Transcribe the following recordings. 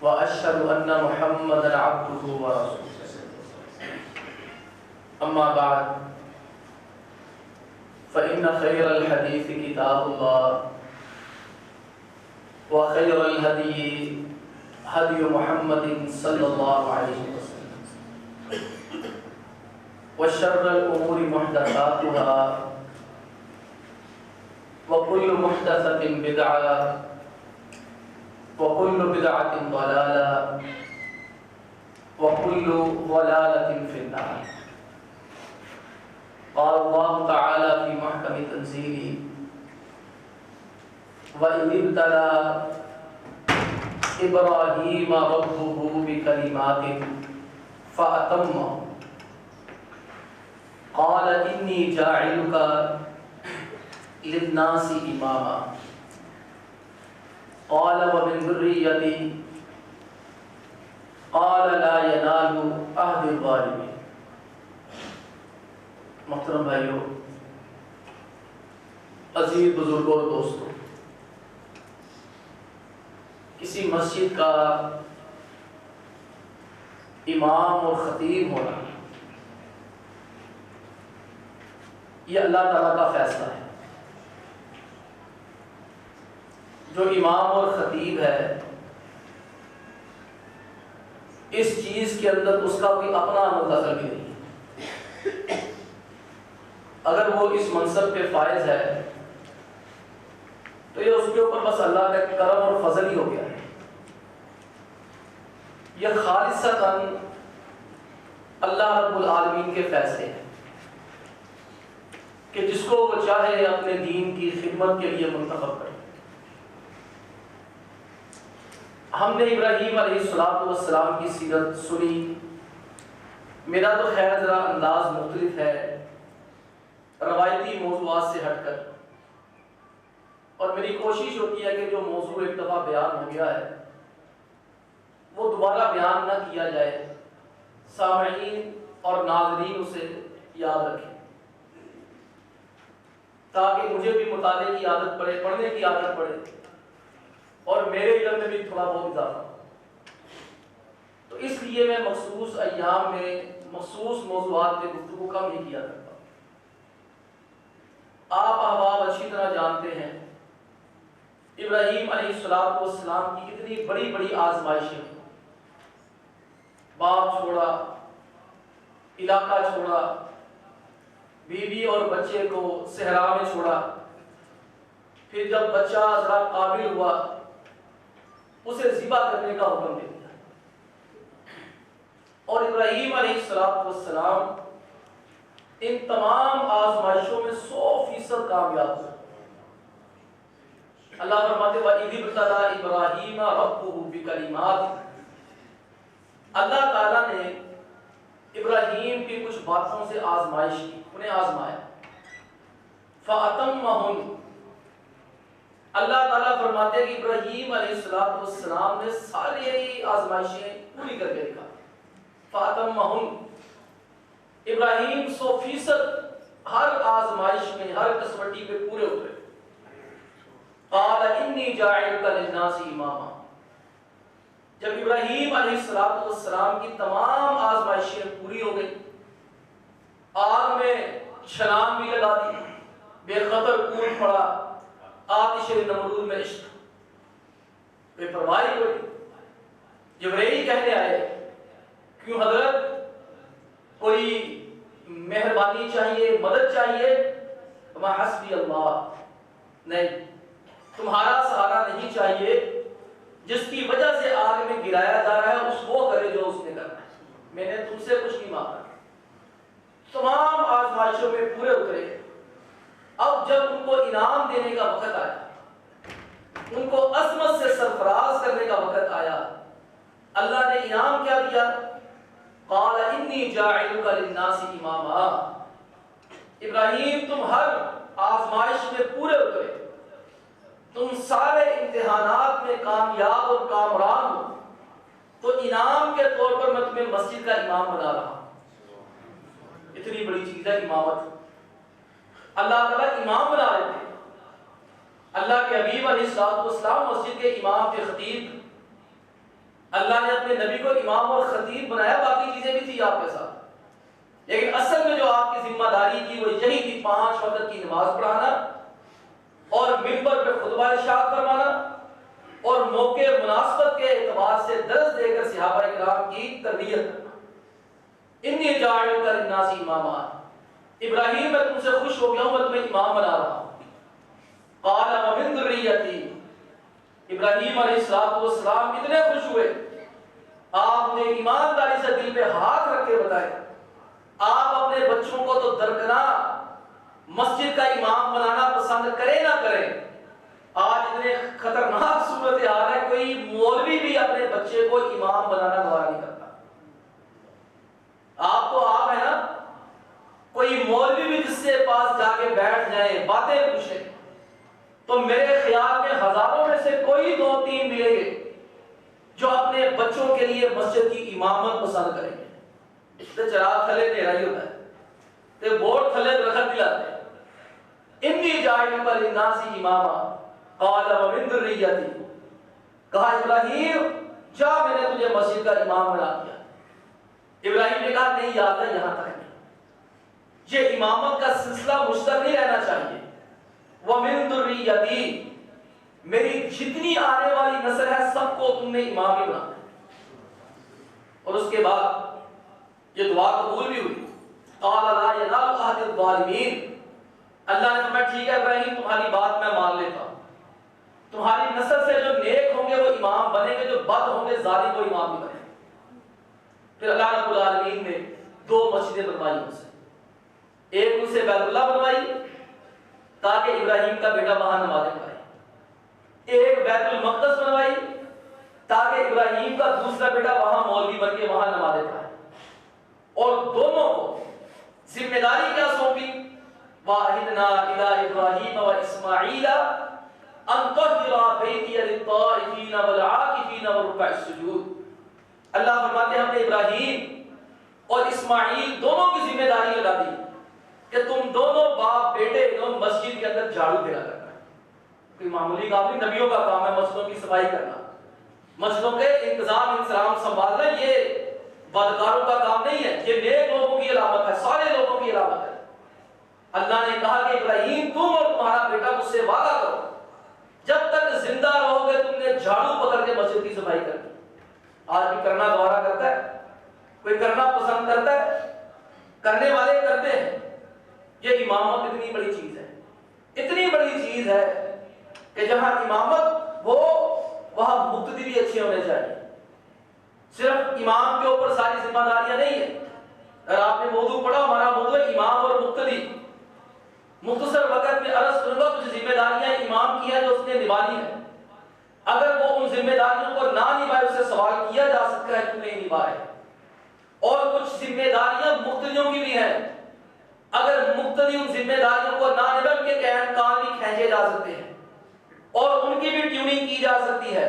وأشهد أن محمدا عبده ورسوله. أما بعد فإن خير الحديث كتاب الله وخير الهدي هدي محمد صلى الله عليه وسلم وشر الأمور محدثاتها وكل محدثة بدعة وكل بدعة ضلالة وكل ضلالة في النار. قال الله تعالى في محكم تنزيله وإذ ابتلى إبراهيم ربه بكلمات فأتمهن قال إني جاعلك للناس إماما قال ومن ذريتي قال لا ينال عهد الظالمين. محترم بھائیو، عزیز بزرگوں اور دوستوں، کسی مسجد کا امام اور خطیب ہونا یہ اللہ تعالیٰ کا فیصلہ ہے. جو امام اور خطیب ہے اس چیز کے اندر اس کا کوئی اپنا دخل بھی نہیں. اگر وہ اس منصب پہ فائز ہے تو یہ اس کے اوپر بس اللہ کا کرم اور فضل ہی ہو گیا ہے. یہ خالصتاً اللہ رب العالمین کے فیصلے ہیں کہ جس کو وہ چاہے اپنے دین کی خدمت کے لیے منتخب کرے. ہم نے ابراہیم علیہ السلام کی سیرت سنی. میرا تو خیر ذرا انداز مختلف ہے، روایتی موضوعات سے ہٹ کر، اور میری کوشش ہوتی ہے کہ جو موضوع ایک دفعہ بیان ہو گیا ہے وہ دوبارہ بیان نہ کیا جائے، سامعین اور ناظرین اسے یاد رکھیں تاکہ مجھے بھی مطالعے کی عادت پڑے، پڑھنے کی عادت پڑے اور میرے علم میں بھی تھوڑا بہت اضافہ. تو اس لیے میں مخصوص ایام میں مخصوص موضوعات پہ گفتگو کم ہی کیا کرتا ہوں. آپ احباب اچھی طرح جانتے ہیں ابراہیم علیہ السلام کی کتنی بڑی بڑی آزمائشیں ہوئی. باپ چھوڑا، علاقہ چھوڑا، بیوی اور بچے کو صحرا میں چھوڑا، پھر جب بچہ ذرا قابل ہوا اسے ذبح کرنے کا حکم دے دیا. اور ابراہیم علیہ السلام ان تمام آزمائشوں میں 100% کامیاب ہوئے. اللہ فرماتے وَإِذِ ابْتَلَىٰ إِبْرَاهِيمَ رَبُّهُ بِكَلِمَاتٍ. اللہ تعالیٰ نے ابراہیم کی کچھ باتوں سے آزمائش کی، انہیں آزمایا. فَأَتَمَّهُنَّ. اللہ تعالیٰ فرماتے ہیں کہ ابراہیم علیہ السلام نے ساری آزمائشیں پوری کر کے دکھا. فَأَتَمَّهُنَّ. ابراہیم 100% ہر آزمائش میں، ہر کسوٹی پہ پورے اترے. قَالَ إِنِّي جَاعِلُكَ لِلنَّاسِ إِمَامًا. جب ابراہیم علیہ السلام کی تمام آزمائشیں پوری ہو گئی، آگ میں چھلانگ بھی لگا دی، بے خطر کود پڑا، آتش نمرود میں عشق، بے پرواہی ہوئی. جبرائیل کہنے آئے کیوں حضرت کوئی مہربانی چاہیے، مدد چاہیے؟ وما حسبی اللہ. نہیں، تمہارا سہارا نہیں چاہیے. جس کی وجہ سے آگ میں گرایا جا رہا ہے اس وہ کرے جو اس نے کرنا ہے. میں نے تم سے کچھ نہیں مانگا. تمام آزمائشوں میں پورے اترے. اب جب ان کو انعام دینے کا وقت آیا، ان کو عظمت سے سرفراز کرنے کا وقت آیا، اللہ نے انعام کیا دیا؟ قال انی جاعلک للناس اماما. ابراہیم تم ہر آزمائش میں پورے اترے، تم سارے امتحانات میں کامیاب اور کامران ہو، تو انعام کے طور پر میں تمہیں مسجد کا امام بنا رہا ہوں. اتنی بڑی چیز ہے امامت. اللہ تعالیٰ امام بنا رہے تھے. اللہ کے حبیب علیہ السلام مسجد کے امام کے خطیب. اللہ نے اپنے نبی کو امام اور خطیب بنایا، باقی چیزیں بھی تھی آپ کے ساتھ، لیکن اصل میں جو آپ کی ذمہ داری تھی وہ یہی تھی 5 وقت کی نماز پڑھانا اور منبر پہ خطبہ ارشاد فرمانا اور موقع مناسبت کے اعتبار سے درس دے کر صحابہ کرام کی تربیت کرنا۔ انی جاعلک للناس اماما، ابراہیم میں تم سے خوش ہو گیا ہوں، میں تمہیں امام بنا رہا ہوں۔ قال ومن ذریتی، ابراہیم علیہ السلام اتنے خوش ہوئے، آپ نے ایمانداری سے دل پہ ہاتھ رکھ کے بتائے، آپ اپنے بچوں کو تو درکنار مسجد کا امام بنانا پسند کریں نہ کریں، آج اتنے خطرناک صورت حال ہے کوئی مولوی بھی اپنے بچے کو امام بنانا گوارا نہیں کرتا۔ آپ تو آپ ہے نا، کوئی مولوی بھی جس سے پاس جا کے بیٹھ جائیں باتیں پوچھیں تو میرے خیال میں ہزاروں میں سے کوئی 2-3 ملیں گے جو اپنے بچوں کے لیے مسجد کی امامت پسند کریں گے۔ تو چراغ تھلے اندھیرا ہی ہوتا ہے، تو بورڈ تھلے درخت دلاتے ہیں۔ انی جاعلک للناس اماما قال ومن ذریتی، کہا ابراہیم جا میں نے تجھے مسجد کا امام بنا دیا۔ ابراہیم نے کہا نہیں یا اللہ یہاں تک نہیں، یہ امامت کا سلسلہ مجھ تک نہیں رہنا چاہیے۔ ومن ذریتی، میری جتنی آنے والی نسل ہے سب کو تم نے امام ہی بنانا ہے۔ اور اس کے بعد یہ دعا قبول بھی ہوئی۔ قال لا ینال عہد الظالمین، اللہ نے فرمایا ٹھیک ہے ابراہیم تمہاری بات میں مان لیتا ہوں، تمہاری نسل سے جو نیک ہوں گے وہ امام بنیں گے، جو بد ہوں گے ظالم وہ امام بھی بنیں گے۔ پھر اللہ رب العالمین نے 2 مسجدیں بنوائی ان سے، ایک ان سے بیت اللہ بنوائی تاکہ ابراہیم کا بیٹا وہاں نمازیں پڑھے، ایک بیت المقدس بنوائی تاکہ ابراہیم کا دوسرا بیٹا وہاں مولوی بن کے وہاں نمازیں پڑھے۔ اور دونوں کو ذمہ داری کیا سونپی؟ وَعَهِدْنَا إِلَىٰ إِبْرَاهِيمَ وَإِسْمَاعِيلَ أَن طَهِّرَ بَيْتِيَ لِلطَّائِفِينَ وَالْعَاكِفِينَ وَرُكَّعِ السُّجُودِ، اللہ فرماتے ہیں ہم نے ابراہیم اور اسماعیل دونوں کی ذمہ داری لگا دی کہ تم دونوں باپ بیٹے دونوں مسجد کے اندر جھاڑو پھیرا کرنا ہے۔ کوئی معمولی کام نہیں، نبیوں کا کام ہے مسجدوں کی صفائی کرنا، مسجدوں کے انتظام انسلام سنبھالنا، یہ بدکاروں کا کام نہیں ہے، یہ نیک لوگوں کی علامت ہے، سارے لوگوں کی علامت ہے۔ اللہ نے کہا کہ ابراہیم تم اور تمہارا بیٹا مجھ سے وعدہ کرو جب تک زندہ رہو گے تم نے جھاڑو پکڑ کے مسجد کی صفائی کرنی۔ آج بھی کرنا گوارا کرتا ہے، کوئی کرنا پسند کرتا ہے، کرنے والے کرتے ہیں۔ یہ امامت اتنی بڑی چیز ہے، اتنی بڑی چیز ہے کہ جہاں امامت ہو وہاں مقتدی بھی اچھے ہونے چاہیے۔ صرف امام کے اوپر ساری ذمہ داریاں نہیں ہیں۔ اگر آپ نے موضوع پڑھا، ہمارا موضوع ہے امام اور مقتدی، مختصر وقت میں عرض کروں گا کچھ ذمہ داریاں امام کی ہیں جو اس نے نبھانی ہے، اگر وہ ان ذمہ داریوں کو نہ نبھائے اسے سوال کیا جا سکتا ہے کہ نہیں نبھائے۔ اور کچھ ذمہ داریاں مقتدیوں کی بھی ہیں، اگر مقتدی ان ذمہ داریوں کو نہ نبھائے ان کے کان بھی کھینچے جا سکتے ہیں اور ان کی بھی ٹیوننگ کی جا سکتی ہے۔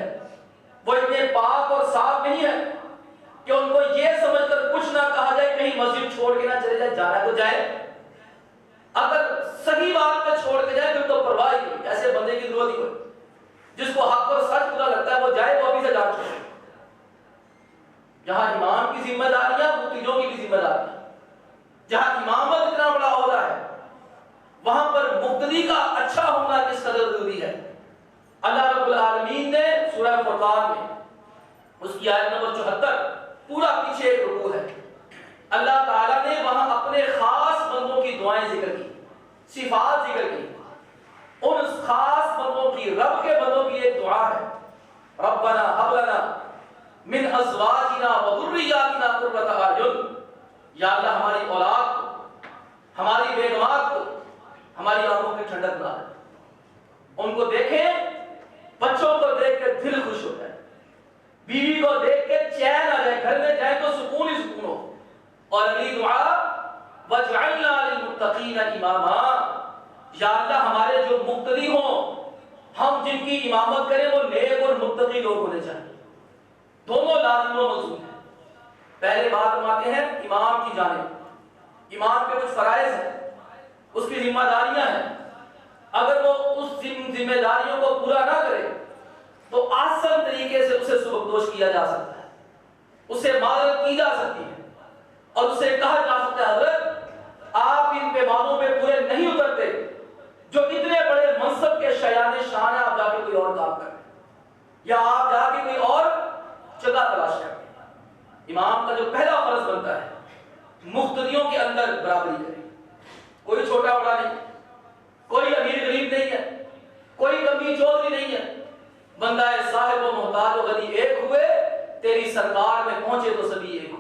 وہ اتنے پاک اور صاف نہیں ہے کہ ان کو یہ سمجھ کر کچھ نہ کہا جائے کہیں مسجد چھوڑ کے نہ چلے جائے، جانا تو جائے، اگر صحیح بات پہ چھوڑ کے جائے پھر تو پرواہ ہی نہیں، ایسے بندے کی ضرورت ہی کوئی، جس کو حق اور سچ پتہ لگتا ہے وہ جائے، وہ ابھی سے جان چھوڑے۔ جہاں امام کی ذمہ داریاں مقتدیوں کی بھی ذمہ داریاں، جہاں امامت اتنا بڑا عہدہ ہے وہاں پر مقتدی کا اچھا ہونا کس قدر ضروری ہے۔ اللہ رب العالمین نے سورہ فرقان میں اس کی آیت نمبر 74 پورا پیچھے ایک رکوع ہے، اللہ تعالیٰ نے وہاں اپنے خاص بندوں کی دعائیں ذکر کی، صفات ذکر کی۔ ان خاص بندوں کی، رب کے بندوں کی ایک دعا ہے، ربنا هب لنا من ازواجنا وذریاتنا قرۃ اعین، یا اللہ ہماری اولاد کو، ہماری بیگمات کو ہماری آنکھوں کی ٹھنڈک بنا دے۔ ان کو دیکھیں، بچوں کو دیکھ کے دل خوش ہو جائے، بیوی کو دیکھ کے چین آ جائے، گھر میں جائیں تو سکون ہی سکون ہو۔ اور اگلی دعا وَاجْعَلْنَا لِلْمُتَّقِينَ إِمَامًا، یا اللہ ہمارے جو مقتدی ہوں، ہم جن کی امامت کریں وہ نیک اور متقی لوگ ہونے چاہیے۔ دونوں لازم و ملزوم ہیں۔ پہلے بات ہم آتے ہیں امام کی جانب، امام پہ کچھ فرائض ہیں، اس کی ذمہ داریاں ہیں، اگر وہ اس ذمہ داریوں کو پورا نہ کرے تو آسان طریقے سے اسے سبکدوش کیا جا سکتا ہے۔ اسے معذرت کی جا سکتی ہے اور اسے کہا جا سکتا ہے حضرت آپ ان پیمانوں پہ پورے نہیں اترتے جو اتنے بڑے منصب کے شایان شان ہیں، آپ جا کے کوئی اور کام کریں یا آپ جا کے کوئی اور جگہ تلاش کریں۔ امام کا جو پہلا فرض بنتا ہے مقتدیوں کے اندر برابری کرے، کوئی چھوٹا بڑا نہیں، کوئی امیر غریب نہیں ہے، کوئی کمی چودھری نہیں ہے، بندہ صاحب و محتاج و غنی ایک ہوئے، تیری سرکار میں پہنچے تو سبھی ایک ہوئے،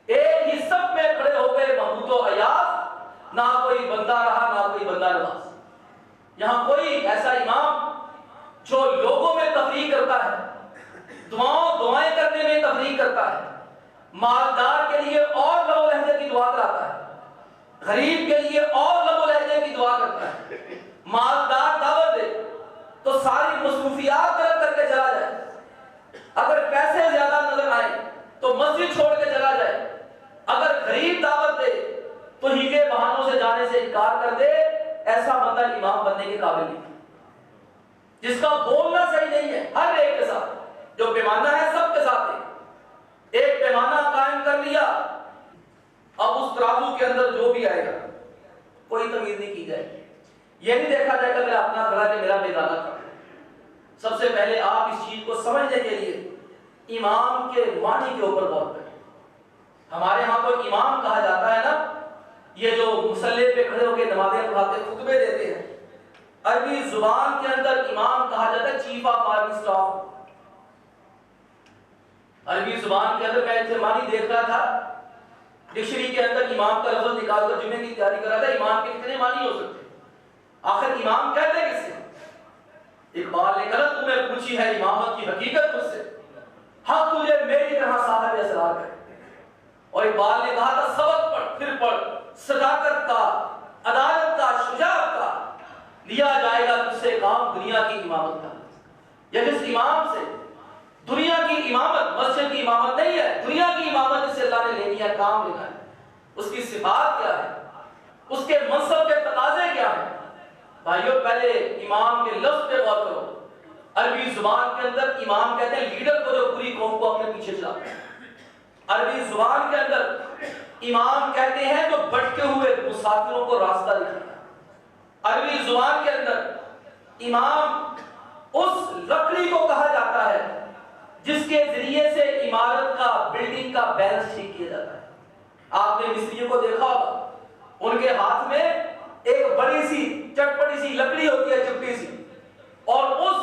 ایک ہی سب میں کھڑے ہو گئے محمود و ایاز، نہ کوئی بندہ رہا نہ کوئی بندہ نواز۔ یہاں کوئی ایسا امام جو لوگوں میں تفریق کرتا ہے، دعائیں کرنے میں تفریق کرتا ہے، مالدار کے لیے اور لب و لہجے کی دعا کراتا ہے، غریب کے لیے اور لب و لہجے کی دعا کرتا ہے، مالدار دعوت دے تو ساری مصروفیات طرف کر کے چلا جائے، اگر پیسے زیادہ نظر آئے تو مسجد چھوڑ کے چلا جائے، اگر غریب دعوت دے تو ہیلے بہانوں سے جانے سے انکار کر دے، ایسا بندہ امام بننے کے قابل نہیں، جس کا بولنا صحیح نہیں ہے ہر ایک کے ساتھ، جو پیمانہ ہے سب کے ساتھ ایک پیمانہ قائم کر لیا، اب اس ترازو کے اندر جو بھی آئے گا کوئی تمیز نہیں کی جائے گی، یہ نہیں دیکھا جائے گا میرا اپنا کھڑا کہ میرا بیگانہ کھڑا۔ سب سے پہلے آپ اس چیز کو سمجھنے کے لیے امام کے معنی کے اوپر غور کریں۔ ہمارے ہاں تو امام کہا جاتا ہے نا، یہ جو مصلی پہ کھڑے ہو کے نمازیں پڑھاتے خطبے دیتے ہیں، عربی زبان کے اندر امام کہا جاتا ہے چیف آف آرمی اسٹاف۔ عربی زبان کے اندر میں معنی دیکھ رہا تھا ڈکشنری کے اندر، امام کا لفظ نکال کر جمعے کی تیاری کر رہا تھا، امام کے کتنے معنی ہو سکتے ہیں؟ آخر امام کہتے کس سے؟ اقبال نے کہا تمہیں پوچھی ہے امامت کی حقیقت مجھ سے، حق تجھے میری طرح صاحب اسرار کرے۔ اور اقبال نے کہا تھا سبق پڑھ پھر پڑھ، صداقت کا، عدالت کا، شجاعت کا، لیا جائے گا تجھ سے کام دنیا کی امامت کا۔ یا جس امام سے دنیا کی امامت، مسجد کی امامت نہیں ہے، دنیا کی امامت جس سے اللہ نے لینی ہے، کام لینا ہے، اس کی صفات کیا ہے، اس کے منصب کے تقاضے کیا ہیں؟ بھائیو پہلے امام کے لفظ پہ غور کرو۔ عربی زبان کے اندر امام کہتے ہیں لیڈر کو جو پوری قوم کو اپنے پیچھے چلاتا ہے۔ عربی زبان کے اندر امام کہتے ہیں جو بھٹکے ہوئے مسافروں کو راستہ دکھاتا ہے۔ عربی زبان کے اندر امام اس لکڑی کو کہا جاتا ہے جس کے ذریعے سے عمارت کا، بلڈنگ کا بیلنس ٹھیک کیا جاتا ہے۔ آپ نے مستریوں کو دیکھا ہوگا، ان کے ہاتھ میں ایک بڑی سی چٹپٹی سی لکڑی ہوتی ہے، چپٹی سی، اور اس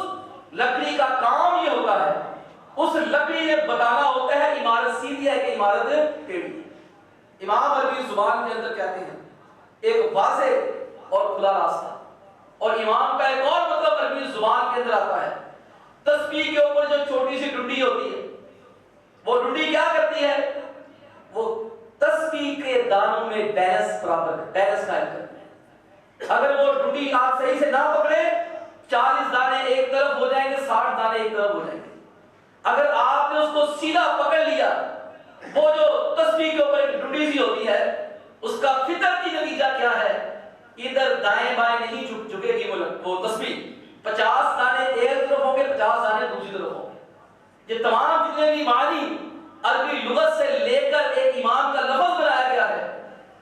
لکڑی کا کام یہ ہوتا ہے، اس لکڑی نے بتانا ہوتا ہے عمارت سیدھی ہے کہ عمارت ٹیڑھی۔ امام عربی زبان کے اندر کہتے ہیں ایک واضح اور کھلا راستہ، اور امام کا ایک اور مطلب عربی زبان کے اندر آتا ہے، تسبیح کے اوپر جو چھوٹی سی ڈنڈی ہوتی ہے، وہ ڈنڈی کیا کرتی ہے؟ وہ تسبیح کے دانوں میں بیلنس بیلنس قائم کرتی ہے۔ اگر وہ ڈنڈی آپ صحیح سے نہ پکڑے 40 دانے ایک طرف ہو جائیں گے، 60 دانے ایک طرف ہو جائیں گے۔ اگر آپ نے اس کو سیدھا پکڑ لیا، وہ جو تسبیح کے اوپر ایک ڈنڈی سی ہوتی ہے، اس کا فطرتی نتیجہ کیا ہے؟ ادھر دائیں بائیں نہیں جھکے گی وہ تسبیح، 50 دانے ایک طرف ہوں گے، 50 دانے دوسری طرف ہوں گے۔ یہ تمام جتنے بھی معنی عربی لغت سے لے کر ایک امام کا لفظ بنایا گیا ہے،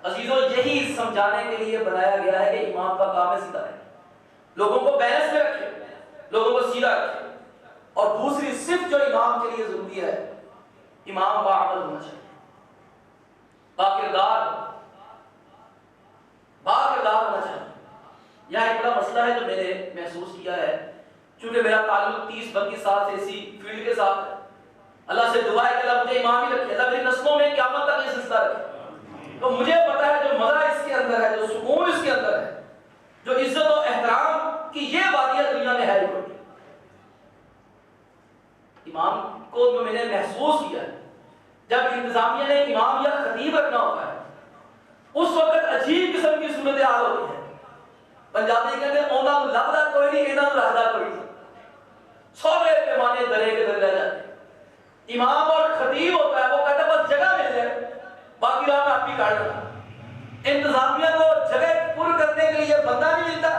عزیزوں یہی سمجھانے کے لیے بنایا گیا ہے کہ امام کا کام ہے سیدھا رہے، لوگوں کو بیلنس میں رکھے، لوگوں کو سیدھا رکھے۔ اور دوسری صفت جو امام کے لیے ضروری ہے، امام باعمل ہونا چاہیے، باکردار ہونا چاہیے۔ یہاں ایک بڑا مسئلہ ہے جو میں نے محسوس کیا ہے، چونکہ میرا تعلق 30-32 سال سے اسی فیلڈ کے ساتھ ہے، اللہ سے دعا ہے کہ اللہ مجھے امام ہی رکھے، اللہ میری نسلوں میں قیامت تک یہ سلسلہ رکھے۔ تو مجھے پتا ہے جو مزہ اس کے اندر ہے، جو سکون اس کے اندر ہے، جو عزت و احترام کی یہ وادیاں دنیا میں ہے نہیں۔ امام کو جو میں نے محسوس کیا ہے، جب انتظامیہ نے امام یا خطیب رکھنا ہوتا ہے، اس وقت عجیب قسم کی صورتحال ہوتی ہے۔ پنجابی کہتے ہیں اونا لبدا کوئی نہیں، اینا رہدا کوئی نہیں، سارے پیمانے درے کے در رہ جاتے ہیں۔ امام اور خطیب ہوتا ہے، وہ کہتا ہے بس جگہ مل جائے، باقی راہ میں آپ کی کاٹ دینا۔ انتظامیہ کو جگہ پر کرنے کے لیے بندہ نہیں ملتا،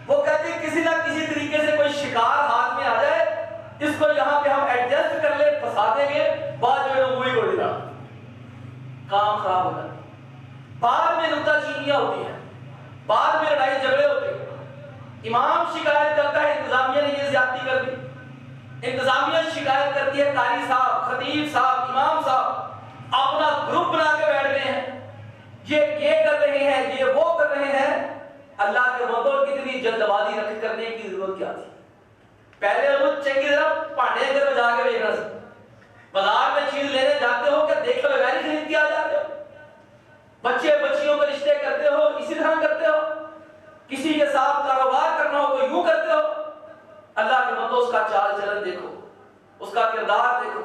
وہ کہتے ہیں کسی نہ کسی طریقے سے کوئی شکار ہاتھ میں آ جائے، اس کو یہاں پہ ہم ایڈجسٹ کر لیں، پھنسا دیں گے، بعد کام خراب ہو جاتا ہے، بعد میں نکتہ چینیاں ہوتی ہیں، بعد میں لڑائی جھگڑے ہوتے ہیں، امام شکایت کرتا ہے انتظامیہ نے یہ زیادتی کر دی، انتظامیہ شکایت کرتی ہے قاری صاحب، خطیب صاحب، امام صاحب اپنا گروپ بنا کے بیٹھ گئے ہیں، یہ کر رہے ہیں، یہ وہ کر رہے ہیں۔ اللہ کے بندوں کتنی جلد بازی رکھ کرنے کی ضرورت کیا تھی؟ پہلے وہ چنگی طرح پانڈے گھر میں جا کے دیکھنا سکتے، بازار میں چیز لینے جاتے ہو کہ دیکھ لو غیر خرید کے آ جاتے ہو، بچے بچیوں کے رشتے کرتے ہو اسی طرح کرتے ہو، کسی کے ساتھ کاروبار کرنا ہو تو یوں کرتے ہو۔ اللہ کے بندوں اس کا چال چلن دیکھو، اس کا کردار دیکھو،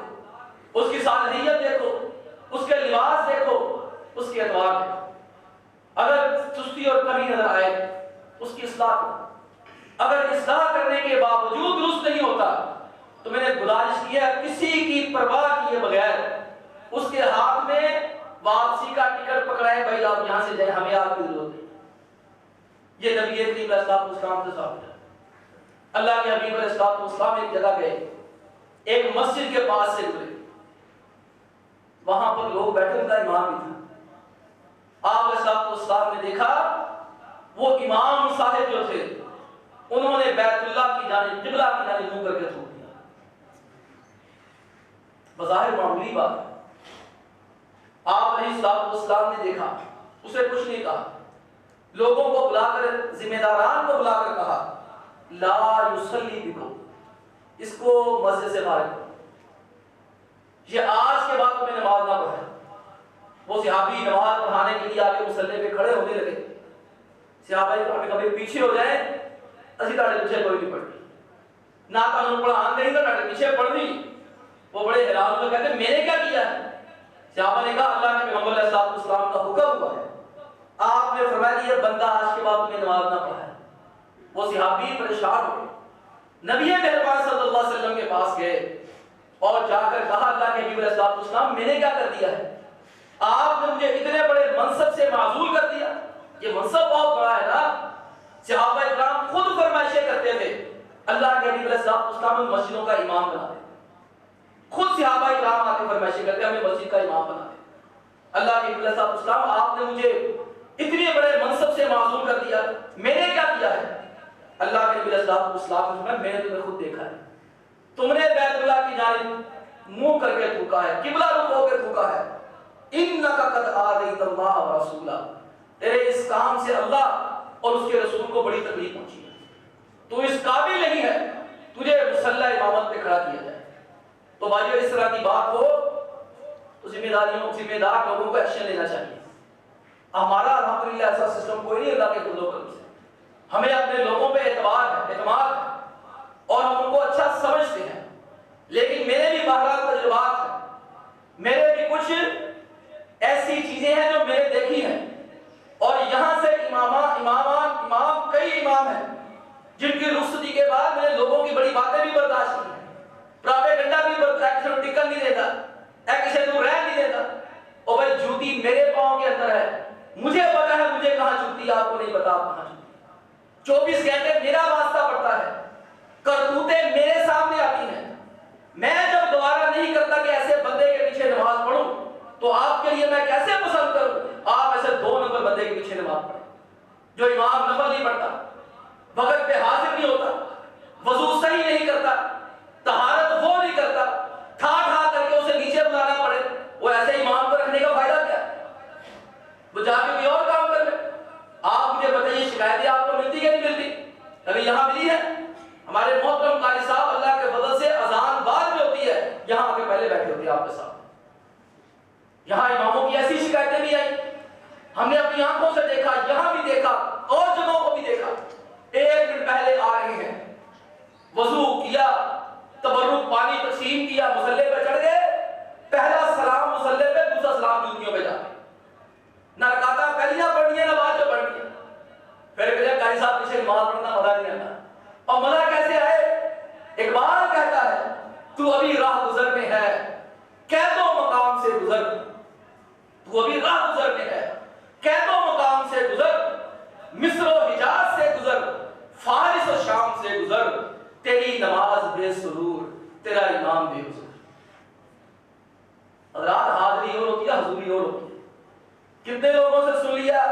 اس کی صالحیت دیکھو، اس کے لباس دیکھو، اس کے ادوار دیکھو۔ اگر سستی اور کمی نظر آئے اس کی اصلاح کرو، اگر اصلاح کرنے کے باوجود درست نہیں ہوتا تو میں نے گزارش کی ہے کسی کی پرواہ کیے بغیر اس کے ہاتھ میں واپسی کا ٹکٹ پکڑائے، بھائی آپ یہاں سے جائیں، ہمیں آپ کی ضرورت نہیں۔ یہ نبی کریم علیہ السلام سے ثابت ہے۔ اللہ کے حبیب علیہ السلام ایک جگہ گئے، ایک مسجد کے پاس سے گزرے، وہاں پر لوگ بیٹھے، ان کا امام بھی تھا۔ آپ علیہ السلام نے دیکھا وہ امام صاحب جو تھے انہوں نے بیت اللہ کی جانب، قبلہ کی جانب منہ کر کے تھوک دیا۔ بظاہر معمولی بات ہے، آپ علیہ السلام نے دیکھا، اسے کچھ نہیں کہا، لوگوں کو بلا کر، ذمہ داران کو بلا کر کہا لا یصلی بکم، اس کو مسجد سے باہر کرو، یہ آج کے بعد تمہیں نماز نہ پڑھائے۔ وہ صحابی نماز پڑھانے کے لیے آگے مصلی پہ کھڑے ہونے لگے، صحابہ کبھی پیچھے ہو جائیں، اسی طرح پیچھے کوئی نہیں پڑھتی، نہ تو پڑھان نہیں تو پیچھے پڑھ دی۔ وہ بڑے حیران ہوئے، کہتے میں نے کیا کیا ہے؟ صحابہ نے کہا اللہ کے پیغمبر علیہ السلام کا حکم ہوا ہے، آپ نے فرمایا کہ یہ بندہ آج کے بعد تمہیں نماز نہ پڑھائے۔ وہ صحابی پریشان ہو گئے، نبی مہربان صلی اللہ علیہ وسلم کے پاس گئے اور جا کر کہا اللہ کے حبیب علیہ السلام میں نے کیا کر دیا ہے؟ آپ نے مجھے اتنے بڑے منصب سے معزول کر دیا، یہ منصب بہت بڑا ہے نا۔ صحابہ اکرام خود فرمائشیں کرتے تھے اللہ کے حبیب علیہ السلام مسجدوں کا امام بنا دے، خود صحابہ اکرام آ کے فرمائشیں کرتے ہمیں مسجد کا امام بنا دے۔ اللہ کے حبیب علیہ السلام آپ نے مجھے اتنے بڑے منصب سے معزول کر دیا، میں نے کیا کیا ہے؟ اللہ کے حبیب علیہ السلام نے میں نے تمہیں خود دیکھا ہے، تم نے بیت اللہ کی جانب منہ کر کے تھوکا ہے، قبلہ رخ ہو کے تھوکا ہے۔ انک قد آذیت اللہ ورسولہ، تیرے اس کام سے اللہ اور اس کے رسول کو بڑی تکلیف پہنچی ہے، تو اس قابل نہیں ہے تجھے مصلی امامت پہ کھڑا کیا جائے۔ تو بھائیو اس طرح کی بات ہو تو ذمہ دار لوگوں کو ایکشن لینا چاہیے۔ ہمارا الحمدللہ ایسا سسٹم کوئی نہیں اللہ کے فضل و کرم سے، ہمیں اپنے لوگوں پہ اعتماد ہے اور ہم ان کو اچھا سمجھتے ہیں، لیکن میرے بھی بہرحال تجربات ہیں، میرے بھی کچھ ایسی چیزیں ہیں جو میں نے دیکھی ہیں، اور یہاں سے امام کئی امام ہیں جن کی رخصتی کے بعد میں نے لوگوں کی بڑی باتیں بھی برداشت کی ہیں، پراپیگنڈا بھی برداشت، ایک ٹکن نہیں دیتا، ایک سے دور رہ نہیں دیتا، اور بھائی جوتی میرے پاؤں کے اندر ہے، مجھے پتا ہے مجھے کہاں جوتی، آپ کو نہیں پتا آپ کہاں جوتی، 24 گھنٹے میرا واسطہ پڑتا ہے، کرتوتیں میرے سامنے آتی ہیں، میں جب دوبارہ نہیں کرتا کہ ایسے بندے کے پیچھے نماز پڑھوں تو آپ کے لیے میں کیسے پسند کروں آپ ایسے 2 نمبر بندے کے پیچھے نماز پڑھیں جو امام نفل نہیں پڑھتا، وقت پہ حاضر نہیں ہوتا، وضو صحیح نہیں کرتا، طہارت وہ نہیں کرتا، ٹھا کر کے اسے نیچے بلانا پڑے، وہ ایسے امام کو رکھنے کا فائدہ کیا ہے؟ وہ جا کے کوئی اور کام کر لے۔ آپ مجھے بتائیے شکایتیں آپ کو ملتی کہ نہیں ملتی؟ کبھی یہاں ملی ہے؟ ہمارے محترم قاری صاحب اللہ کے فضل سے اذان بعد میں ہوتی ہے، یہاں آ کے پہلے بیٹھے ہوتے ہیں آپ کے ساتھ۔ یہاں اماموں کی ایسی شکایتیں بھی آئی، ہم نے اپنی آنکھوں سے دیکھا، یہاں بھی دیکھا اور جگہوں کو بھی دیکھا، 1 منٹ پہلے آ رہے ہیں، وضو کیا، تبرک پانی تقسیم کیا، مصلی پہ چڑھ گئے، پہلا سلام مصلی پہ، دوسرا سلام جوتیوں پہ جا کے، نہ رکعتاں پہلیاں پڑھنی ہے نہ بعد میں پڑھنی ہے۔ پھر کہتے ہیں قاری صاحب پیچھے نماز پڑھنا مزہ نہیں آتا، اور مزہ کیسے آئے؟ اقبال کہتا ہے تو ابھی راہ گزر میں ہے، قید و مقام سے گزر، تو ابھی راہ گزر میں ہے، قید و مقام سے گزر، مصر و حجاز سے گزر، فارس و شام سے گزر، تیری نماز بے سرور، تیرا امام بے حضور۔ حضرات حاضری اور ہوتی ہے، حضوری اور ہوتی ہے۔ کتنے لوگوں سے سن لیا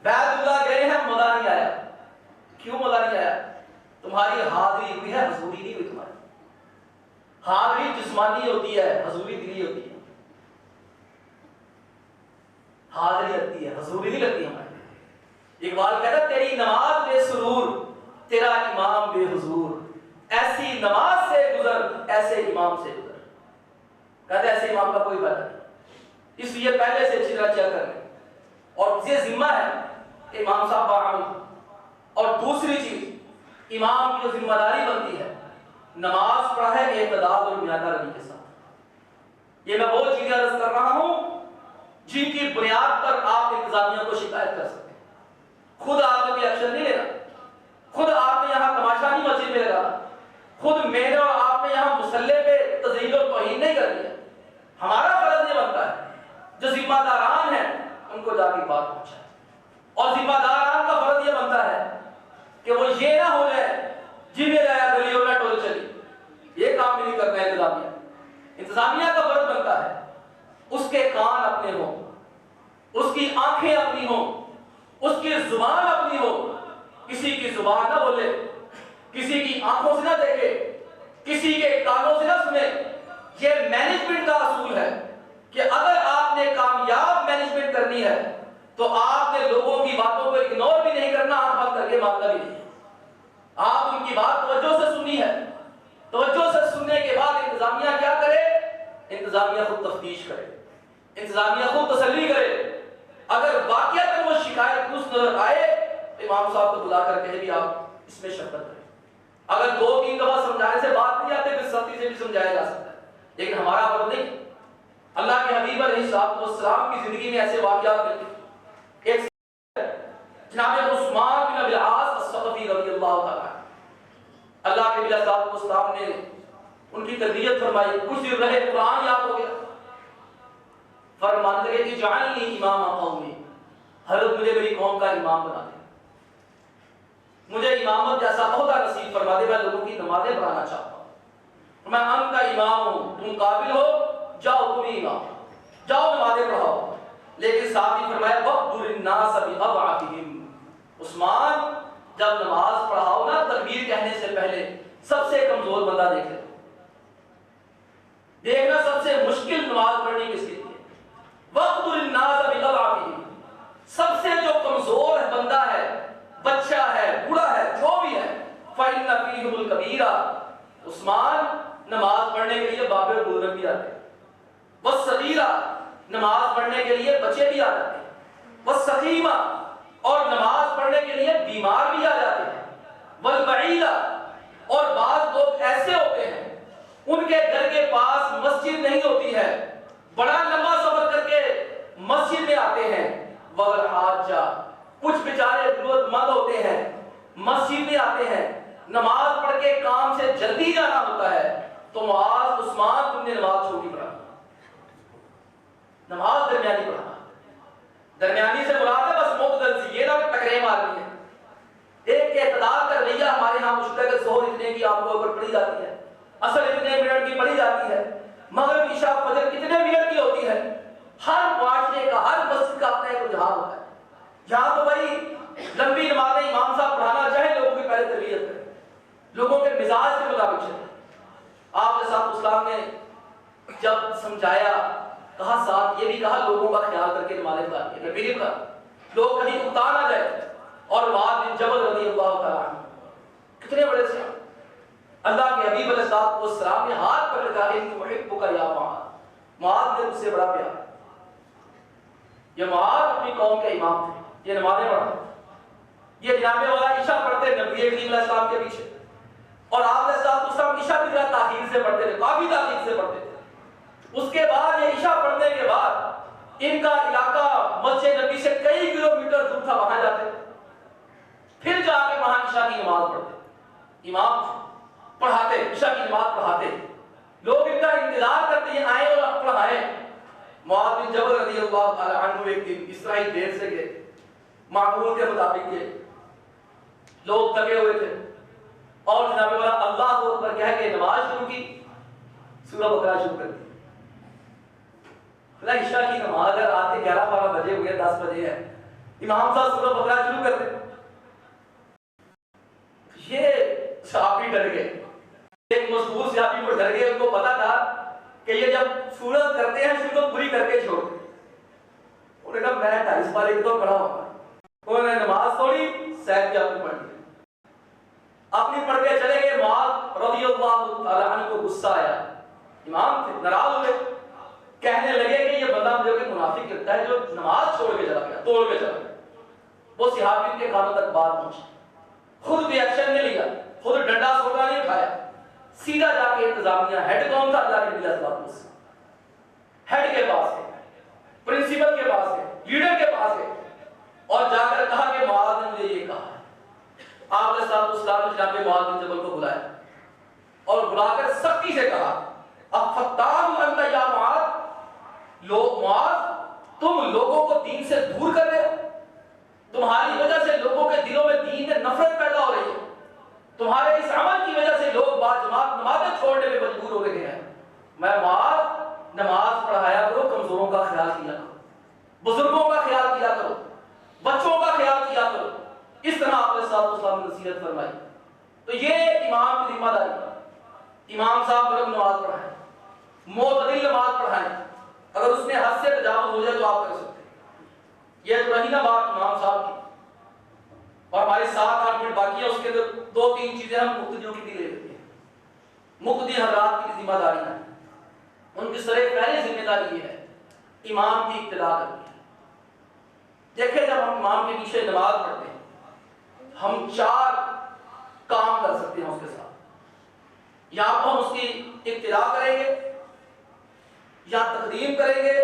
بیت اللہ گئے ہیں مزہ نہیں آیا. کیوں مزہ نہیں آیا؟ تمہاری حاضری ہوئی ہے، حضوری نہیں ہوئی. تمہاری حاضری جسمانی ہوتی ہے، حضوری دلی ہوتی ہے. حاضری لگتی ہے، حضوری نہیں لگتی ہماری. اقبال کہتا تیری نماز بے سرور، تیرا امام بے حضور. ایسی نماز سے گزر، ایسے امام سے گزر. کہتے ایسے امام کا کوئی فائدہ نہیں. اس لیے پہلے سے اچھی طرح چیک کر لیں. اور یہ ذمہ ہے امام صاحب باعمل. اور دوسری چیز امام کی جو ذمہ داری بنتی ہے، نماز پڑھا ہے اعتدال اور میانہ روی کے ساتھ. یہ میں وہ چیزیں عرض کر رہا ہوں جن کی بنیاد پر آپ انتظامیہ کو شکایت کر سکتے ہیں. خود آپ نے کوئی ایکشن نہیں لینا، خود آپ نے یہاں تماشا نہیں مسجد میں لگانا، خود میں نے اور آپ نے یہاں مصلی پہ تزیین و توہین نہیں کرنی ہے. ہمارا فرض یہ بنتا ہے جو ذمہ داران ہیں ان کو جا کے بات پہنچائیں. اور ذمہ داران کا فرض یہ بنتا ہے کہ وہ یہ نہ ہو جائے جنہیں لایا گلیوں میں ٹول چلی. یہ کام نہیں کرنا ہے انتظامیہ. انتظامیہ کا فرض بنتا ہے اس کے کان اپنے ہوں، اس کی آنکھیں اپنی ہوں، اس کی زبان اپنی ہو. کسی کی زبان نہ بولے، کسی کی آنکھوں سے نہ دیکھے، کسی کے کانوں سے نہ سنے. یہ مینجمنٹ کا اصول ہے کہ اگر آپ نے کامیاب مینجمنٹ کرنی ہے تو آپ نے لوگوں کی باتوں کو اگنور بھی نہیں کرنا، آنکھ بند کر کے ماننا بھی نہیں. آپ ان کی بات توجہ سے سنی ہے. توجہ سے سننے کے بعد انتظامیہ کیا کرے؟ انتظامیہ خود تفتیش کرے، انتظامیہ خود تسلی کرے. اگر واقعات وہ شکایت درست نظر آئے امام صاحب کو بلا کر کہے بھی آپ اس میں شرکت کریں. اگر 2-3 دفعہ سمجھانے سے بات نہیں آتے پھر سختی سے بھی سمجھایا جا سکتا ہے، لیکن ہمارا فرض نہیں. اللہ کے حبیب علیہ السلام کی زندگی میں ایسے واقعات ملتے ہیں. ایک جناب عثمان بن ابی العاص الثقفی رضی اللہ تعالی، اللہ کے نبی صلی اللہ علیہ وسلم نے ان کی تربیت فرمائی. کچھ دن رہے قرآن یاد ہو گیا، فرمانے لگے کہ جعلنی امام قومی، حضرت مجھے میری قوم کا امام بنا دے، مجھے امامت جیسا عہدہ نصیب فرما دے، میں لوگوں کی نمازیں پڑھانا چاہتا ہوں. میں ان کا امام ہوں، تم قابل ہو، جاؤ تم ہی امام، جاؤ نمازیں پڑھاؤ. لیکن ساتھ ہی فرمایا وَقْدُرِ النَّاسَ بِأَضْعَفِهِمْ. عثمان جب نماز پڑھاؤ نا تکبیر کہنے سے پہلے سب سے کمزور بندہ دیکھ لے. دیکھنا سب سے مشکل نماز پڑھنی کس کے لیے؟ وَقْدُرِ النَّاسَ بِأَضْعَفِهِمْ. سب سے جو کمزور بندہ ہے، بچہ ہے، بوڑھا ہے، جو بھی ہے، فَإِنَّ فِيهِمُ الْكَبِيرَ. عثمان نماز پڑھنے کے لیے باب بزرگ بھی آتے ہیں، وَالصَّغِيرَ نماز پڑھنے کے لیے بچے بھی آ جاتے ہیں، وَالسَّقِيمَ اور نماز پڑھنے کے لیے بیمار بھی آ جاتے ہیں، وَالْبَعِيدَ اور بعض لوگ ایسے ہوتے ہیں ان کے گھر کے پاس مسجد نہیں ہوتی ہے، بڑا لمبا سفر کر کے مسجد میں آتے ہیں. وَالْحَاجَّةِ کچھ بیچارے ضرورت مند ہوتے ہیں مسجد میں آتے ہیں، نماز پڑھ کے کام سے جلدی جانا ہوتا ہے. تو معاذ عثمان تم نے نماز چھوٹی پڑھا، نماز درمیانی پڑھا. درمیانی سے مراد ہے بس معتدل سی، یہ نہ ٹکرے مارنی ہے. ایک اعتدال کا رویہ ہمارے ہاں مشکل ہے کہ ظہر اتنے کی آپ کو اوپر پڑھی جاتی ہے، عصر اتنے منٹ کی پڑھی جاتی ہے، مغرب عشاء فجر کتنے منٹ کی ہوتی ہے. ہر معاشرے کا ہر مسجد کا اپنا ایک رجحان ہوتا ہے. یہاں تو بھائی لمبی نمازیں امام صاحب پڑھانا چاہے لوگوں کی پہلے تربیت کریں، لوگوں کے مزاج کے مطابق چلیں. آپ کے ساتھ اسلام نے جب سمجھایا کہا، ساتھ یہ بھی کہا لوگوں کا خیال کر کے نمازیں پڑھانی ہے، کا لوگ کہیں اکتا نہ جائے. اور معاذ بن جبل رضی اللہ تعالیٰ عنہ کتنے بڑے سے اللہ کے حبیب علیہ السلام نے ہاتھ پکڑ کر ان محبک یا معاذ، معاذ نے اس سے بڑا پیار. یہ معاذ اپنی قوم کے امام تھے، یہ نمازیں پڑھتے، یہ جناب والا عشاء پڑھتے نبی کریم علیہ السلام کے پیچھے. اور آپ علیہ السلام عشاء بھی ذرا تاخیر سے پڑھتے تھے، کافی تاخیر سے پڑھتے تھے. اس کے بعد یہ عشاء پڑھنے کے بعد ان کا علاقہ مسجد نبی سے کئی کلومیٹر دور تھا، وہاں جاتے پھر جا کے وہاں عشاء کی نماز پڑھتے. امام پڑھاتے، عشاء کی نماز پڑھاتے، لوگ ان کا انتظار کرتے ہیں آئے اور پڑھائیں. معاذ بن جبل رضی اللہ تعالی عنہ ایک دن اس طرح ہی دیر سے گئے، معمول کے مطابق گئے، لوگ تھکے ہوئے تھے اور جناب والا اللہ اکبر کہہ کے نماز شروع کی، سورہ بقرہ شروع کر دی. عشاء کی نماز ہے، رات کے 11-12 بجے ہوئے، 10 بجے ہے، امام صاحب سورہ بقرہ شروع کر دیں۔ یہ صحابی ڈر گئے، ایک مشہور صحابی کو ڈر گئے، ان کو پتا تھا کہ یہ جب سورت کرتے ہیں شروع تو پوری کر کے چھوڑ۔ انہوں نے کہا میں 250 پارے کی تو پڑھا ہوں۔ انہوں نے نماز توڑی، سید کی اپنی پڑھ لی، اپنی پڑھ کے چلے گئے۔ معاذ رضی اللہ تعالیٰ عنہ کو غصہ آیا، امام تھے، ناراض ہوئے، کہنے لگے کہ یہ بندہ مجھے کوئی منافق لگتا ہے جو نماز چھوڑ کے چلا گیا، توڑ کے چلا گیا۔ وہ صحابی کے کانوں تک بات پہنچی، خود بھی ایکشن نہیں لیا، خود ڈنڈا سوٹا نہیں اٹھایا، سیدھا جا کے انتظامیہ ہیڈ کون تھا؟ اللہ کے نبی صلی اللہ علیہ وسلم، ہیڈ کے پاس گئے، پرنسپل کے پاس گئے، لیڈر کے پاس گئے، اور جا کر کہا کہ معاذ نے مجھے یہ کہا۔ آپ علیہ السلام نے جناب معاذ بن جبل کو بلایا اور بلا کر سختی سے کہا افتان انت یا معاذ، لوگ معاذ تم لوگوں کو دین سے دور کر رہے ہو، تمہاری وجہ سے لوگوں کے دلوں میں دین میں نفرت پیدا ہو رہی ہے، تمہارے اس عمل کی وجہ سے لوگ باجماعت نمازیں چھوڑنے میں مجبور ہو رہے ہیں۔ میں معاذ نماز پڑھایا کرو، کمزوروں کا خیال کیا کرو، بزرگوں کا خیال کیا کرو، بچوں کا خیال کیا کرو۔ اس طرح آپ نے صاحب نصیحت فرمائی۔ تو یہ امام کی ذمہ داری ہے، امام صاحب جب نماز پڑھائیں، معتدل نماز پڑھائیں، اگر اس میں حد سے تجاوز ہو جائے تو آپ کر سکتے ہیں۔ یہ تو رہی نا بات امام صاحب کی، اور ہمارے 7-8 منٹ باقی ہے، اس کے اندر 2-3 چیزیں ہم مقتدیوں کی بھی لے لیتے ہیں۔ مقتدی حضرات کی ذمہ داری ہے، ان کی سر پہلی ذمہ داری یہ ہے امام کی اقتداء کرنی ہے۔ دیکھیں جب ہم امام کے پیچھے نماز پڑھتے ہیں ہم 4 کام کر سکتے ہیں اس کے ساتھ، یا تو ہم اس کی اقتداء کریں گے، یا تقدیم کریں گے،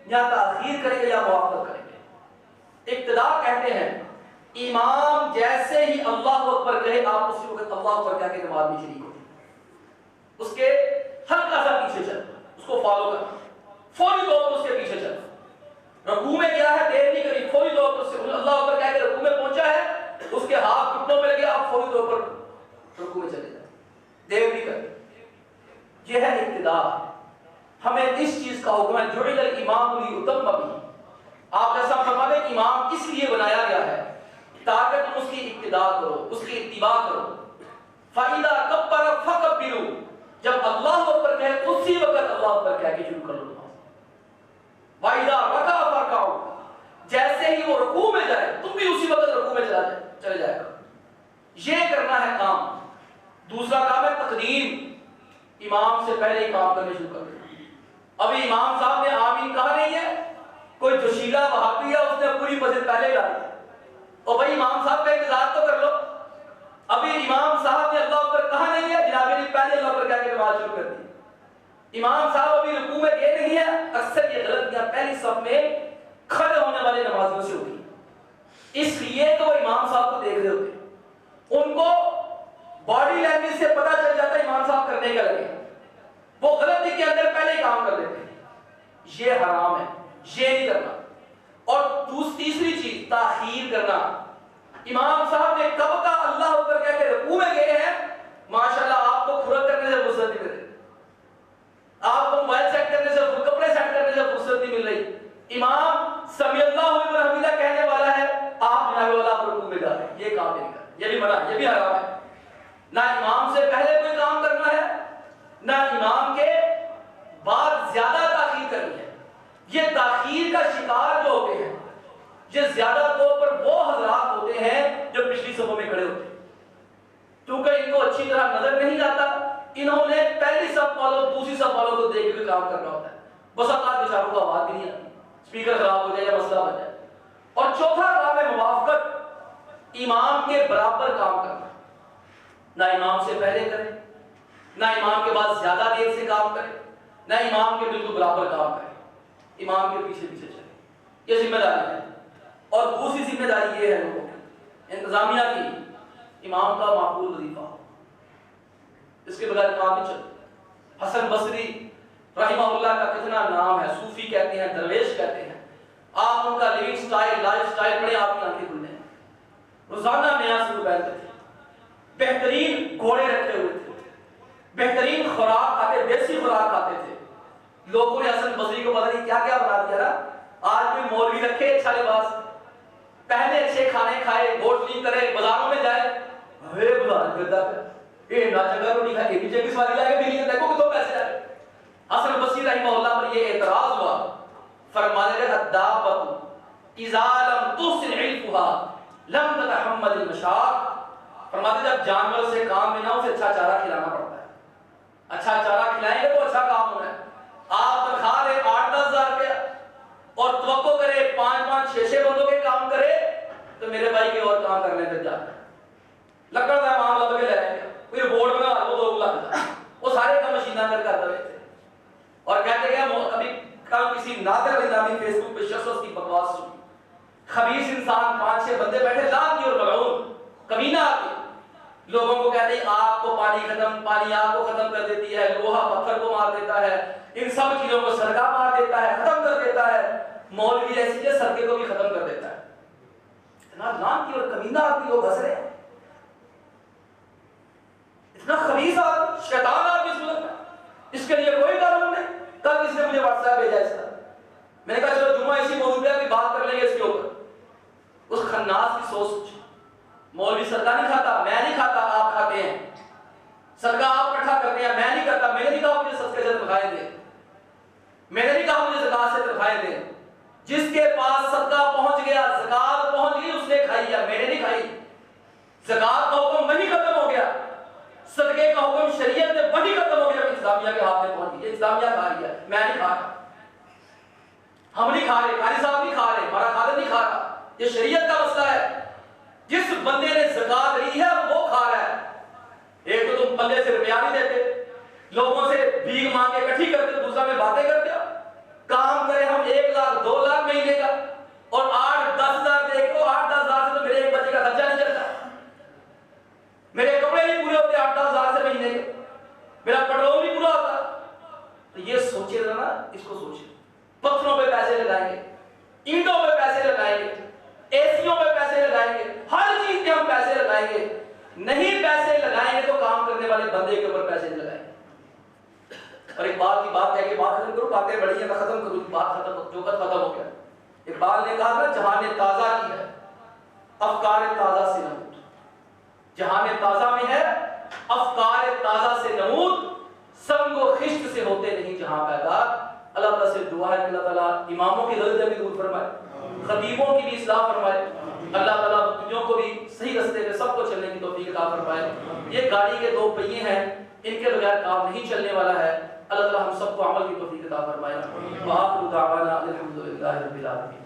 یا تاخیر کریں گے، یا موافقت کریں گے۔ اقتداء کہتے ہیں امام جیسے ہی اللہ اکبر کہے آپ اسی وقت اللہ اکبر کہہ کے نماز میں شریک ہو، اس کے ہلکا سا پیچھے چل، اس کو فالو کرنا، فوری طور پر اس کے پیچھے چلنا۔ رکوع میں کیا ہے، دیر نہیں کری، فوری طور پر اللہ اکبر کہہ کے رکوع میں پہنچا ہے، اس کے ہاتھ گھٹنوں پہ لگے، آپ فوری طور پر رکوع میں چلے جائیں، دیر نہیں کریں۔ یہ ہے اقتداء۔ ہمیں اس چیز کا حکم ہے جعل الامام لیؤتم بہ، آپ ایسا فرماتے ہیں امام اس لیے بنایا گیا ہے تاکہ تم اس کی اقتداء کرو، اس کی اتباع کرو۔ فَإِذَا كَبَّرَ فَكَبِّرُوا، جب اللہ اکبر کہے اسی وقت اللہ اکبر کہہ کے شروع کر لو نماز۔ وَإِذَا رَكَعَ فَارْكَعُوا، جیسے ہی وہ رکوع میں جائے تم بھی اسی وقت رکوع میں چلے جائے گا۔ یہ کرنا ہے کام۔ دوسرا کام ہے تقدیم، امام سے پہلے ہی کام کرنے شروع کر دینا۔ ابھی امام صاحب نے آمین کہا نہیں ہے، کوئی جوشیلا وہابی ہے اس نے پوری مسجد پہلے ہی ڈالی، اور بھائی امام صاحب کا انتظار تو کر لو۔ ابھی امام صاحب نے اللہ اکبر کہا نہیں ہے، جناب نے پہلے اللہ اکبر کہہ کے نماز شروع کر دی۔ امام صاحب ابھی رکوع میں گئے نہیں ہے، اکثر یہ غلطیاں پہلی صف میں کھڑے ہونے والے نمازیوں سے ہوتی ہیں، اس لیے کہ وہ امام صاحب کو دیکھ رہے ہوتے ہیں، ان کو باڈی لینگویج سے پتہ چل جاتا ہے امام صاحب کرنے کا لگے، وہ غلطی کے اندر پہلے ہی کام کر دیتے ہیں۔ یہ حرام ہے، یہ نہیں کرنا۔ اور تیسری چیز تاخیر کرنا۔ امام صاحب نے کب کا اللہ اکبر کہہ کے رکوع میں گئے ہیں، ماشاءاللہ آپ کو کھرک کرنے سے فرصت نہیں مل رہی، آپ کو موبائل سیٹ کرنے سے، کپڑے سیٹ کرنے سے فرصت نہیں مل رہی۔ امام سمیع اللہ لمن حمیدہ کہنے والا ہے، آپ جناب والا آپ رکوع میں جا رہے ہیں، یہ کام نہیں کرنا، یہ بھی منع، یہ بھی حرام ہے۔ نہ امام سے پہلے کوئی کام کرنا ہے، نہ امام کے بعد زیادہ تاخیر کرنی ہے۔ یہ تاخیر کا شکار جو ہوتے ہیں یہ زیادہ طور پر وہ حضرات ہوتے ہیں جو پچھلی صفوں میں کھڑے ہوتے ہیں، کیونکہ ان کو اچھی طرح نظر نہیں آتا، انہوں نے پہلی صف والوں دوسری صف والوں کو دیکھ کے کام کرنا ہوتا ہے، بس اوقات بیچاروں کو آواز بھی نہیں آتی، اسپیکر خراب ہو جائے یا مسئلہ بن جائے۔ اور چوتھا کام ہے موافقت، امام کے برابر کام کرنا، نہ امام سے پہلے کرے، نہ امام کے بعد زیادہ دیر سے کام کرے، نہ امام کے بالکل برابر کام کرے، امام کے پیچھے پیچھے چلے۔ یہ ذمہ داری ہے۔ اور دوسری ذمہ داری یہ ہے لوگوں کی، انتظامیہ کی، امام کا معقول وظیفہ ہو، اس کے بغیر کام نہیں چلتا۔ حسن بصری رحمہ اللہ کا کتنا نام ہے، صوفی کہتے ہیں، درویش کہتے ہیں، آپ ان کا لیونگ سٹائل، لائف سٹائل پڑھیں آپ کی آنکھیں کھل جائیں۔ روزانہ نیا سوٹ پہنتے تھے، بہترین گھوڑے رکھے ہوئے تھے، بہترین خوراک کھاتے، دیسی خوراک کھاتے تھے، لوگوں نے حسن بصری کو پتہ نہیں کیا کیا بنا دیا نا. آج بھی مولوی رکھے اچھا لباس پہنے, اچھے کھانے کھائے, ووٹ نہیں کرے, بازاروں میں جائے, بازار کرتا ہے نہ جگہ روٹی کھائے, بھی چنگی سواری لائے گا, بھی دیکھو کتوں پیسے آئے. حسن بصری رحمہ اللہ پر یہ اعتراض ہوا, فرمانے لگے الدابۃ اذا لم تحسن علفها لم تتحمل المشاق. فرماتے جب جانور سے کام میں نہ اسے اچھا چارہ کھلانا پڑتا ہے, اچھا چارہ کھلائیں گے تو اچھا کام ہونا ہے. آپ تنخواہ لیں 8-10 ہزار روپیہ اور توقع کرے 5-5, 6-6 بندوں کے کام کرے, تو میرے بھائی کے اور کام کرنے پہ جاتا ہے. لکڑ کا معاملہ لگ کے لے رہے ہیں, کوئی بورڈ بنا وہ 2 لگتا ہے, وہ سارے کام مشینہ کر رہے تھے. اور کہتے ہیں ابھی کل کسی نادر نامی فیس بک پہ شخص کی بکواس سنی, خبیث انسان 5-6 بندے بیٹھے لان کی اور ملعون کمینہ آدمی لوگوں کو کہتے ہیں آگ کو پانی ختم, پانی آگ کو ختم کر دیتی ہے, لوہا پتھر کو مار دیتا ہے, ان سب چیزوں کو سرکہ مار دیتا ہے, ختم کر دیتا ہے. مولوی ایسی ہے سرکے کو بھی ختم کر دیتا ہے. اتنا لان کی اور کمینہ آدمی لوگ ہنس رہے ہیں, اتنا خبیث آدمی, شیطان آدمی اس ملک میں, اس کے لیے کوئی قانون نہیں. کل کسی نے مجھے واٹس ایپ بھیجا اس کا, میں نے کہا چلو جمعہ اسی موضوع پہ بات کر لیں گے اس کے اوپر. اس خناس کی سوچ, مولوی صدقہ نہیں کھاتا, میں نہیں کھاتا, آپ کھاتے ہیں. صدقہ آپ اکٹھا کرتے ہیں, میں نہیں کرتا. میں نے نہیں کہا مجھے صدقے سے تنخواہیں دیں, میں نے نہیں کہا مجھے زکات سے تنخواہیں دیں. جس کے پاس صدقہ پہنچ گیا, زکات پہنچ گئی, اس نے کھائی ہے, میں نے نہیں کھائی. زکات کا حکم وہی ختم ہو گیا, صدقے کا حکم شریعت میں وہی ختم ہو گیا, انتظامیہ کے ہاتھ میں پہنچ گئی. انتظامیہ کھا رہی ہے, میں نہیں کھا رہا, ہم نہیں کھا رہے, قاری صاحب نہیں کھا رہے, ہمارا خادم نہیں کھا رہا. یہ شریعت کا مسئلہ ہے. جس بندے نے زکات لی ہے وہ کھا رہا ہے. ایک تو تم پلے سے روپیہ نہیں دیتے, لوگوں سے بھیک مانگ کے اکٹھی کرتے, دوسرا میں باتیں کرتے ہو. کام کرے ہم 1 لاکھ 2 لاکھ مہینے کا, اور 8-10 ہزار دیکھ لو, 8-10 ہزار سے تو میرے ایک بچے کا خرچہ نہیں چلتا, میرے کپڑے نہیں پورے ہوتے 8-10 ہزار سے مہینے کے, میرا پیٹرول نہیں پورا ہوتا. تو یہ سوچے ذرا, اس کو سوچے. پتھروں پہ پیسے لگائیں گے, اینٹوں پہ پیسے لگائیں گے, ایسیوں پہ پیسے لگائیں گے, ہر چیز پہ ہم پیسے لگائیں گے. نہیں پیسے لگائیں گے تو کام کرنے والے بندے کے اوپر پیسے لگائیں گے. اور اقبال کی بات ہے کہ بات ختم کرو, باتیں بڑی ہیں, میں ختم کروں, بات ختم, جو ختم ہو گیا. اقبال نے کہا تھا جہان تازہ کی ہے افکار تازہ سے نمود. جہان تازہ میں ہے افکار تازہ سے نمود, سنگ و خشت سے ہوتے نہیں جہاں پیدا. اللہ تعالیٰ سے دعا ہے کہ اللہ تعالیٰ اماموں کی غلطیاں بھی دور فرمائے, خطیبوں کی بھی اصلاح فرمائے. اللہ تعالیٰ مقتدیوں کو بھی صحیح راستے پہ سب کو چلنے کی توفیق عطا فرمائے. یہ گاڑی کے 2 پہیے ہیں, ان کے بغیر کام نہیں چلنے والا ہے. اللہ تعالیٰ ہم سب کو عمل کی توفیق عطا فرمائے. وآخر دعوانا الحمدللہ رب العالمین.